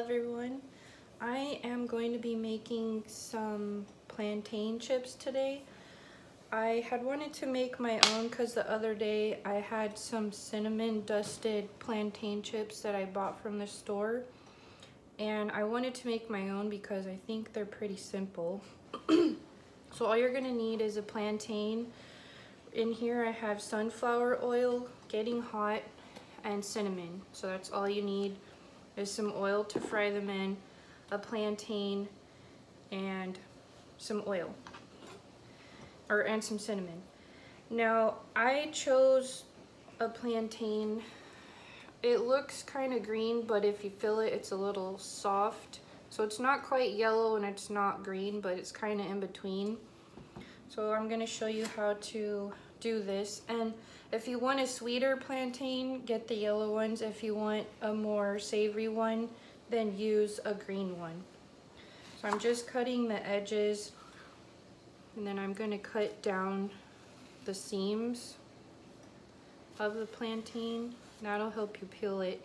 everyone. I am going to be making some plantain chips today. I had wanted to make my own because the other day I had some cinnamon dusted plantain chips that I bought from the store, and I wanted to make my own because I think they're pretty simple. So all you're gonna need is a plantain. In here I have sunflower oil getting hot and cinnamon, so that's all you need. There's some oil to fry them in, a plantain, and some oil, and some cinnamon. Now, I chose a plantain. It looks kind of green, but if you feel it, it's a little soft. So it's not quite yellow and it's not green, but it's kind of in between. So I'm going to show you how to do this. And if you want a sweeter plantain, get the yellow ones. If you want a more savory one, then use a green one. So I'm just cutting the edges, and then I'm going to cut down the seams of the plantain. That'll help you peel it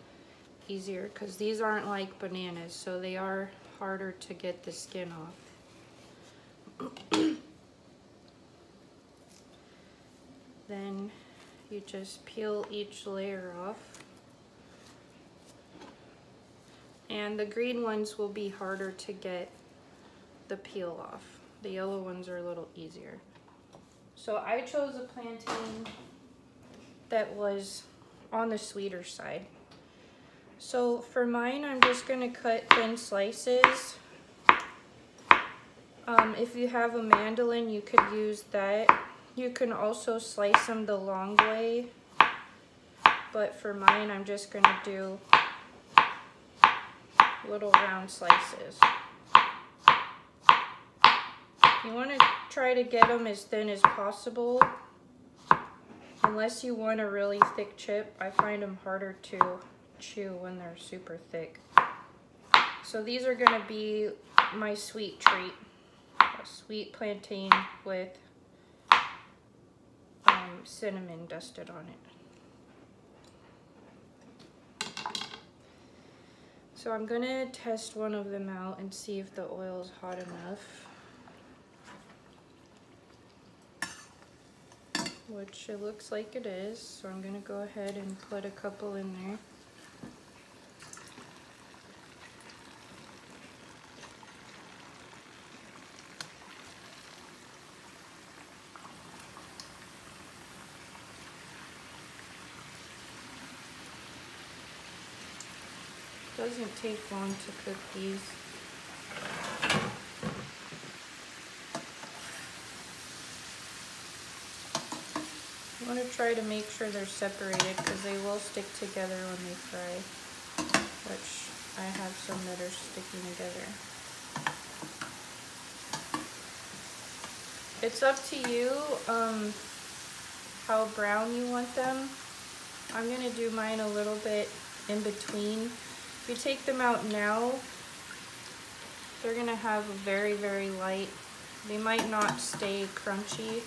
easier because these aren't like bananas, so they are harder to get the skin off. Then you just peel each layer off. And the green ones will be harder to get the peel off. The yellow ones are a little easier. So I chose a plantain that was on the sweeter side. So for mine, I'm just gonna cut thin slices. If you have a mandolin, you could use that. You can also slice them the long way, but for mine, I'm just gonna do little round slices. You want to try to get them as thin as possible. Unless you want a really thick chip, I find them harder to chew when they're super thick. So these are gonna be my sweet treat. A sweet plantain with cinnamon dusted on it. So I'm gonna test one of them out and see if the oil is hot enough. Which it looks like it is, so I'm gonna go ahead and put a couple in there. Doesn't take long to cook these. You want to try to make sure they're separated because they will stick together when they fry, which I have some that are sticking together. It's up to you how brown you want them. I'm going to do mine a little bit in between. If you take them out now, they're going to have a very, very light. They might not stay crunchy.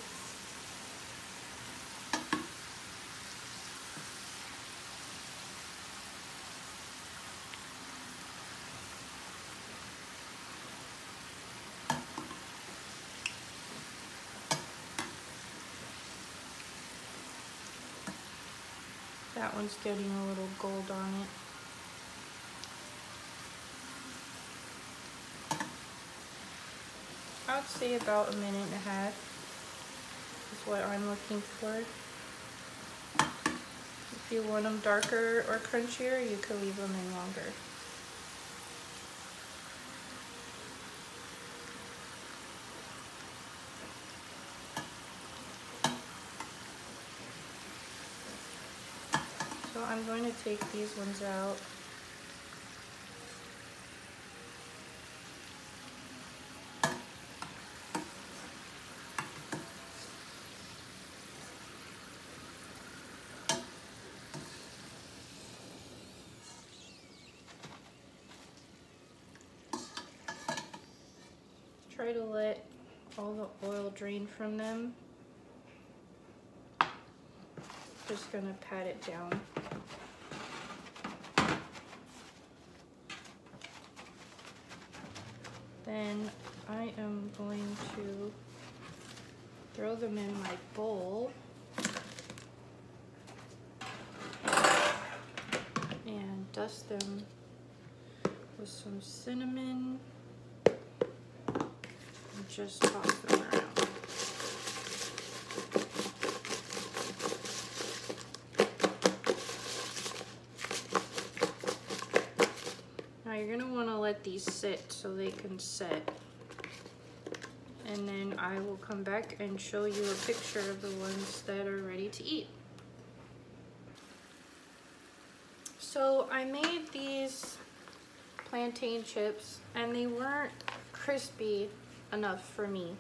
That one's getting a little gold on it. I would say about a minute and a half is what I'm looking for. If you want them darker or crunchier, you could leave them in longer. So I'm going to take these ones out. Try to let all the oil drain from them. Just gonna pat it down. then I am going to throw them in my bowl and dust them with some cinnamon and just toss them around. Now you're gonna wanna let these sit so they can set. And then I will come back and show you a picture of the ones that are ready to eat. So I made these plantain chips and they weren't crispy enough for me.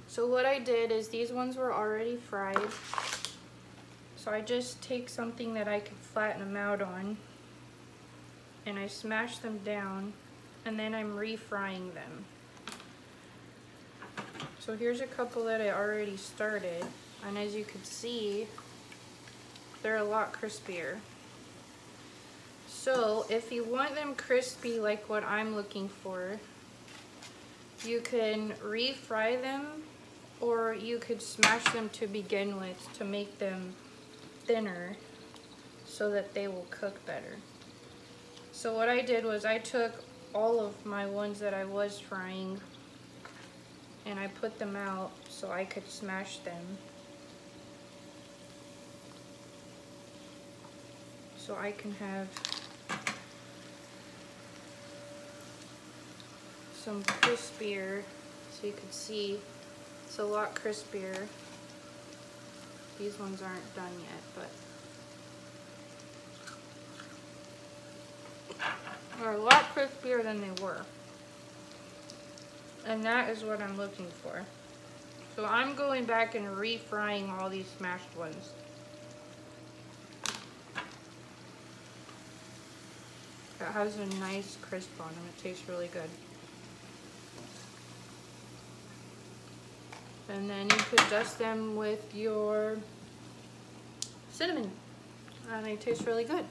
So what I did is these ones were already fried. So I just take something that I can flatten them out on and I smash them down and then I'm refrying them. So here's a couple that I already started, and as you can see, they're a lot crispier. So if you want them crispy like what I'm looking for, you can refry them, or you could smash them to begin with to make them thinner so that they will cook better. So what I did was I took all of my ones that I was frying and I put them out so I could smash them. So I can have some crispier, so you can see it's a lot crispier. These ones aren't done yet, but they're a lot crispier than they were. And that is what I'm looking for. So I'm going back and refrying all these smashed ones. It has a nice crisp on them. It tastes really good. And then you could dust them with your cinnamon. And they taste really good.